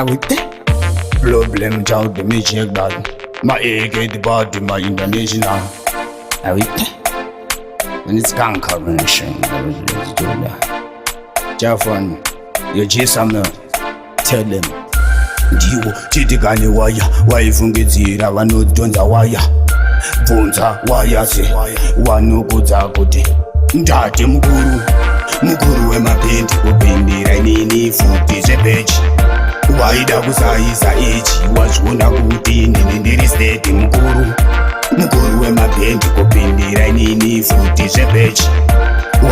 with the problem child, me check that. My AK the body, my international. With the and it's conqueration. Let's do that. Jafan, you just tell them. Ndiwo chitikane waya waivhungidzira vanodhonza waya bvunza waya se wanokudza kuti ndati mukuru wemapendi kupindira inini futi zvepechi waida kusaisa ichi wazviona kuti inini ndiri steti mukuru wemapendi kupindira inini futi zvepechi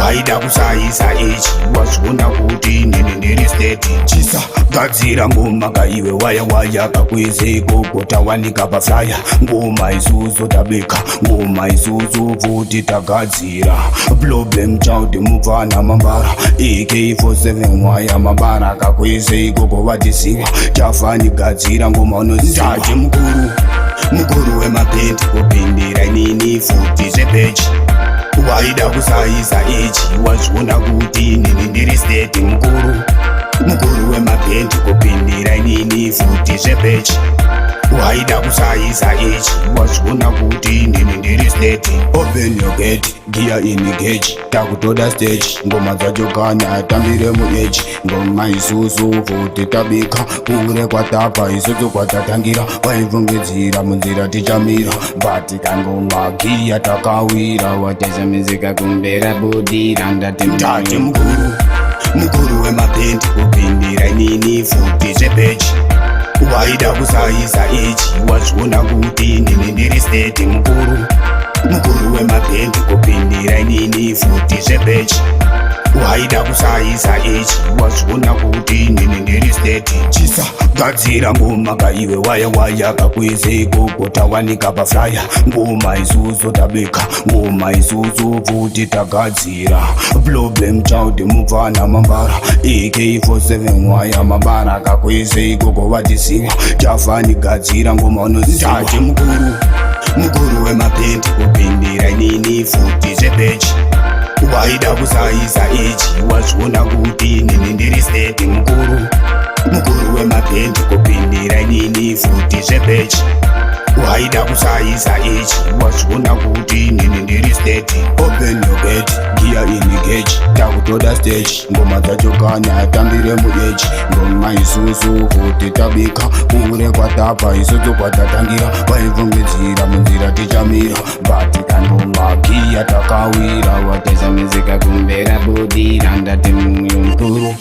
waida kusaisa ichi wazviona kuti inini ndiri steti chisa gadzira ngoma kaiwe waya kakweze gogota wanika paflaya ngoma isuzu tabeka ngoma isuzu futi tagadzira problem child mubvana mambara AK47 waya mambara kakweze gogo vatisiwa chafani gadzira ngoma unozitaje mukuru wemapendi kupindira inini futi zvepechi waida kusaisa ichi wazviona kuti inini ndiri steti mukuru wemapendi kupindira inini futi zvepechi waida kusaisa ichi wazviona kuti inini ndiri steti open your gate gear in gauge takutoda stage ngoma dzacho kana atambire mueji ngoma isusu futi tabika kure kwatapa isusu kwatatangira waivhungidzira munzira tichamira bati kangoma giya takawira watezamizika kumbera budira ndati mukuru wemapendi kupindira inini futi zvepechi waida kusaisa ichi wazviona kuti inini ndiri steti mukuru wemapendi kupindira inini futi zvepechi waida kusaisa ichi wazviona kuti inini ndiri steti chisa gadzira ngoma kaiwe waya kakweze gogota wanika paflaya ngoma isuzu tabeka ngoma isuzu futi tagadzira problem child mubvana mambara AK47 waya mambara kakweze gogo vatisiwa chafani gadzira ngoma unozitaje mukuru wemapendi kupindira inini futi zvepechi waida kusaisa ichi wazviona kuti inini ndiri steti mukuru wemapendi kupindira inini futi zvepechi waida kusaisa ichi wazviona kuti inini ndiri steti open your gate gear in gauge takutoda stage ngoma dzacho kana atambire mueji ngoma isusu futi tabika kure kwatapa isusu kwatatangira waivhungidzira munzira tichamira bati kangoma giya takawira watezamizika kumbera budira ndati mukuru